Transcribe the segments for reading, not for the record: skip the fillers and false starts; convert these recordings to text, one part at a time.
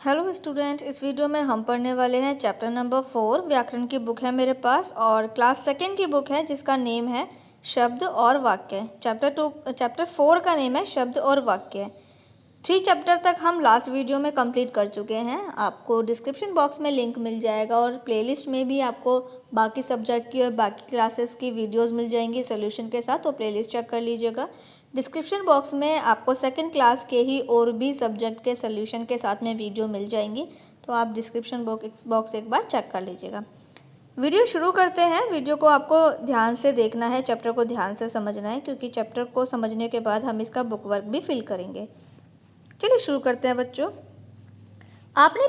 Hello student, इस video में हम पढ़ने वाले हैं चैप्टर नंबर 4। व्याकरण की बुक है मेरे पास और क्लास सेकेंड की बुक है जिसका नेम है शब्द और वाक्य। चैप्टर 4 का नेम है शब्द और वाक्य। 3 चैप्टर तक हम लास्ट वीडियो में कंप्लीट कर चुके हैं। आपको डिस्क्रिप्शन बॉक्स में लिंक मिल जाएगा और प्लेलिस्ट में भी आपको बाकी सब्जेक्ट की और बाकी क्लासेस की वीडियोस मिल जाएंगी सोल्यूशन के साथ, तो प्लेलिस्ट चेक कर लीजिएगा। डिस्क्रिप्शन बॉक्स में आपको सेकंड क्लास के ही और भी सब्जेक्ट के सोल्यूशन के साथ में वीडियो मिल जाएंगी, तो आप डिस्क्रिप्शन बॉक्स एक बार चेक कर लीजिएगा। वीडियो शुरू करते हैं। वीडियो को आपको ध्यान से देखना है, चैप्टर को ध्यान से समझना है, क्योंकि चैप्टर को समझने के बाद हम इसका बुक वर्क भी फिल करेंगे। चलिए शुरू करते हैं बच्चों। आपने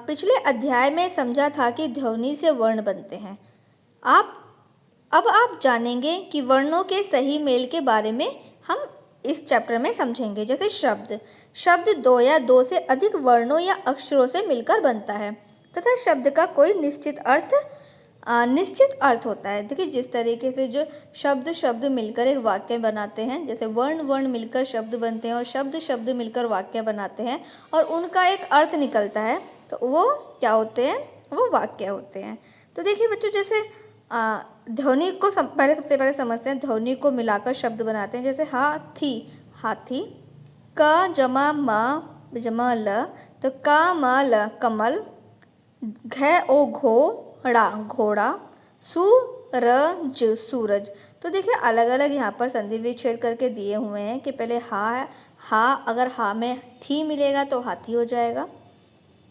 पिछले अध्याय में समझा था कि ध्वनि से वर्ण बनते हैं। अब आप जानेंगे कि वर्णों के सही मेल के बारे में हम इस चैप्टर में समझेंगे। जैसे शब्द 2 या 2 से अधिक वर्णों या अक्षरों से मिलकर बनता है तथा शब्द का कोई निश्चित अर्थ होता है। देखिए, जिस तरीके से जो शब्द मिलकर एक वाक्य बनाते हैं, जैसे वर्ण मिलकर शब्द बनते हैं और शब्द मिलकर वाक्य बनाते हैं और उनका एक अर्थ निकलता है, तो वो क्या होते हैं? वो वाक्य होते हैं। तो देखिए बच्चों, जैसे ध्वनि को सबसे पहले समझते हैं। ध्वनि को मिलाकर शब्द बनाते हैं, जैसे हाथी, क जमा म जमा ल, तो का म ल कमल, घ ओ घोड़ा, सूरज सूरज। तो देखिए अलग अलग यहाँ पर संधि विच्छेद करके दिए हुए हैं कि पहले हा अगर हा में थी मिलेगा तो हाथी हो जाएगा,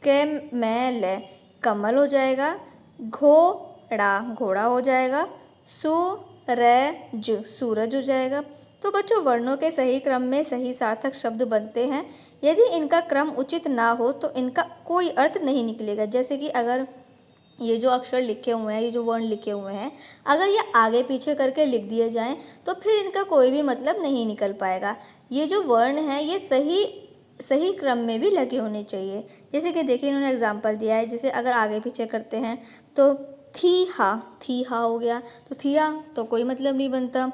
के में ल कमल हो जाएगा, घोड़ा हो जाएगा, सूरज हो जाएगा। तो बच्चों, वर्णों के सही क्रम में सही सार्थक शब्द बनते हैं। यदि इनका क्रम उचित ना हो तो इनका कोई अर्थ नहीं निकलेगा। जैसे कि अगर ये जो अक्षर लिखे हुए हैं, ये जो वर्ण लिखे हुए हैं, अगर ये आगे पीछे करके लिख दिए जाएं तो फिर इनका कोई भी मतलब नहीं निकल पाएगा। ये जो वर्ण हैं ये सही क्रम में भी लगे होने चाहिए। जैसे कि देखिए, इन्होंने एग्जाम्पल दिया है। जैसे अगर आगे पीछे करते हैं तो थी हा हो गया, तो थिया तो कोई मतलब नहीं बनता।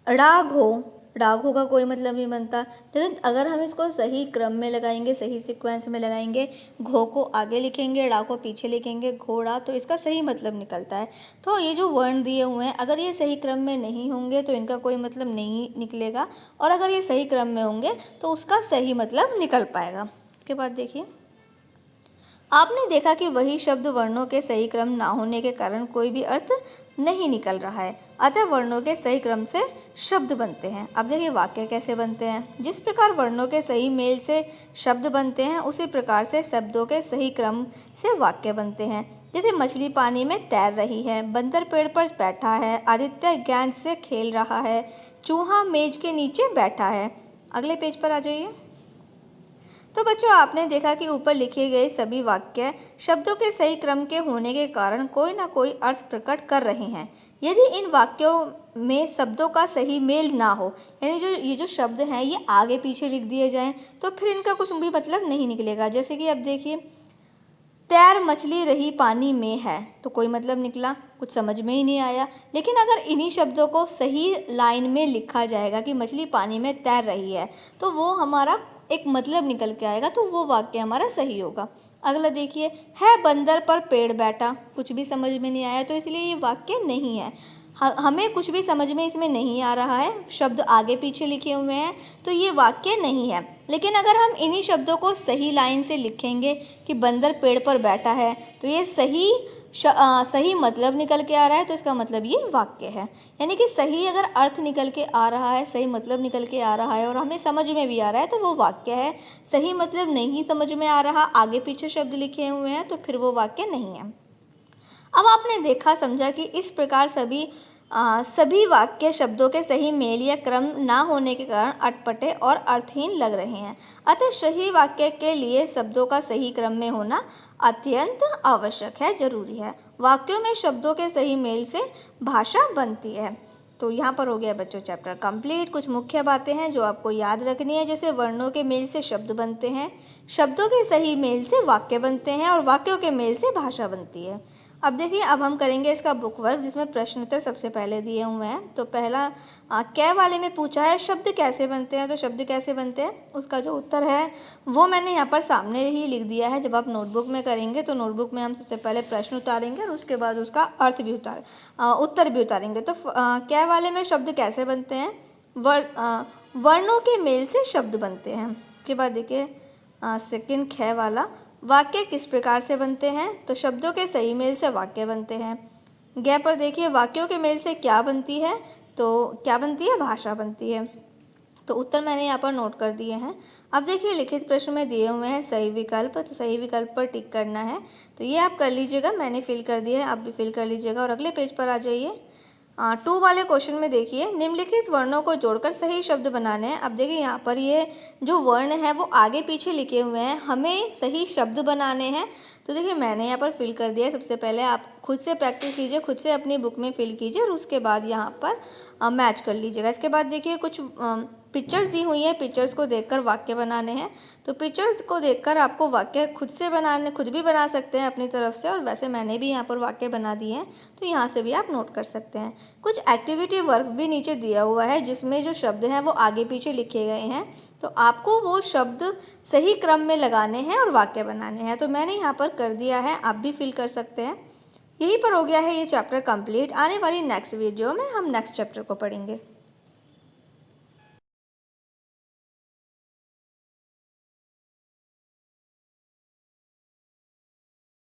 राघो का कोई मतलब नहीं बनता। लेकिन अगर हम इसको सही क्रम में लगाएंगे, सही सीक्वेंस में लगाएंगे, घो को आगे लिखेंगे, ड़ा को पीछे लिखेंगे, घोड़ा, तो इसका सही मतलब निकलता है। तो ये जो वर्ण दिए हुए हैं, अगर ये सही क्रम में नहीं होंगे तो इनका कोई मतलब नहीं निकलेगा, और अगर ये सही क्रम में होंगे तो उसका सही मतलब निकल पाएगा। इसके बाद देखिए, आपने देखा कि वही शब्द वर्णों के सही क्रम ना होने के कारण कोई भी अर्थ नहीं निकल रहा है, अतः वर्णों के सही क्रम से शब्द बनते हैं। अब देखिए वाक्य कैसे बनते हैं। जिस प्रकार वर्णों के सही मेल से शब्द बनते हैं, उसी प्रकार से शब्दों के सही क्रम से वाक्य बनते हैं। जैसे मछली पानी में तैर रही है, बंदर पेड़ पर बैठा है, आदित्य गेंद से खेल रहा है, चूहा मेज के नीचे बैठा है। अगले पेज पर आ जाइए। तो बच्चों, आपने देखा कि ऊपर लिखे गए सभी वाक्य शब्दों के सही क्रम के होने के कारण कोई ना कोई अर्थ प्रकट कर रहे हैं। यदि इन वाक्यों में शब्दों का सही मेल ना हो, यानी ये जो शब्द हैं ये आगे पीछे लिख दिए जाएं, तो फिर इनका कुछ भी मतलब नहीं निकलेगा। जैसे कि अब देखिए, तैर मछली रही पानी में है, तो कोई मतलब निकला, कुछ समझ में ही नहीं आया। लेकिन अगर इन्हीं शब्दों को सही लाइन में लिखा जाएगा कि मछली पानी में तैर रही है, तो वो हमारा एक मतलब निकल के आएगा, तो वो वाक्य हमारा सही होगा। अगला देखिए, है बंदर पर पेड़ बैठा, कुछ भी समझ में नहीं आया, तो इसलिए ये वाक्य नहीं है। हमें कुछ भी समझ में इसमें नहीं आ रहा है, शब्द आगे पीछे लिखे हुए हैं, तो ये वाक्य नहीं है। लेकिन अगर हम इन्हीं शब्दों को सही लाइन से लिखेंगे कि बंदर पेड़ पर बैठा है, तो ये सही मतलब निकल के आ रहा है, तो इसका मतलब ये वाक्य है। यानी कि सही अगर अर्थ निकल के आ रहा है, सही मतलब निकल के आ रहा है और हमें समझ में भी आ रहा है, तो वो वाक्य है। सही मतलब नहीं समझ में आ रहा, आगे पीछे शब्द लिखे हुए हैं, तो फिर वो वाक्य नहीं है। अब आपने देखा समझा कि इस प्रकार सभी वाक्य शब्दों के सही मेल या क्रम ना होने के कारण अटपटे और अर्थहीन लग रहे हैं। अतः सही वाक्य के लिए शब्दों का सही क्रम में होना अत्यंत आवश्यक है, जरूरी है। वाक्यों में शब्दों के सही मेल से भाषा बनती है। तो यहाँ पर हो गया बच्चों चैप्टर कंप्लीट। कुछ मुख्य बातें हैं जो आपको याद रखनी है, जैसे वर्णों के मेल से शब्द बनते हैं, शब्दों के सही मेल से वाक्य बनते हैं और वाक्यों के मेल से भाषा बनती है। अब देखिए, अब हम करेंगे इसका बुक वर्क, जिसमें प्रश्न उत्तर सबसे पहले दिए हुए हैं। तो पहला कै वाले में पूछा है शब्द कैसे बनते हैं, तो शब्द कैसे बनते हैं उसका जो उत्तर है वो मैंने यहाँ पर सामने ही लिख दिया है। जब आप नोटबुक में करेंगे तो नोटबुक में हम सबसे पहले प्रश्न उतारेंगे और उसके बाद उसका अर्थ भी उत्तर भी उतारेंगे। तो कै वाले में शब्द कैसे बनते हैं, वर्णों के मेल से शब्द बनते हैं। उसके बाद देखिए सेकंड ख वाला, वाक्य किस प्रकार से बनते हैं, तो शब्दों के सही मेल से वाक्य बनते हैं। ग पर देखिए वाक्यों के मेल से क्या बनती है, तो क्या बनती है, भाषा बनती है। तो उत्तर मैंने यहाँ पर नोट कर दिए हैं। अब देखिए लिखित प्रश्न में दिए हुए हैं सही विकल्प, तो सही विकल्प पर टिक करना है। तो ये आप कर लीजिएगा, मैंने फिल कर दिया है, आप भी फिल कर लीजिएगा और अगले पेज पर आ जाइए। 2 वाले क्वेश्चन में देखिए निम्नलिखित वर्णों को जोड़कर सही शब्द बनाने हैं। अब देखिए यहाँ पर ये जो वर्ण है वो आगे पीछे लिखे हुए हैं, हमें सही शब्द बनाने हैं। तो देखिए मैंने यहाँ पर फिल कर दिया है। सबसे पहले आप खुद से प्रैक्टिस कीजिए, खुद से अपनी बुक में फिल कीजिए और उसके बाद यहाँ पर मैच कर लीजिएगा। इसके बाद देखिए कुछ पिक्चर्स दी हुई हैं, पिक्चर्स को देखकर वाक्य बनाने हैं। तो पिक्चर्स को देखकर आपको वाक्य खुद भी बना सकते हैं अपनी तरफ से, और वैसे मैंने भी यहाँ पर वाक्य बना दिए हैं, तो यहाँ से भी आप नोट कर सकते हैं। कुछ एक्टिविटी वर्क भी नीचे दिया हुआ है, जिसमें जो शब्द हैं वो आगे पीछे लिखे गए हैं। तो आपको वो शब्द सही क्रम में लगाने हैं और वाक्य बनाने हैं। तो मैंने यहाँ पर कर दिया है, आप भी फिल कर सकते हैं। यहीं पर हो गया है ये चैप्टर कंप्लीट। आने वाली नेक्स्ट वीडियो में हम नेक्स्ट चैप्टर को पढ़ेंगे।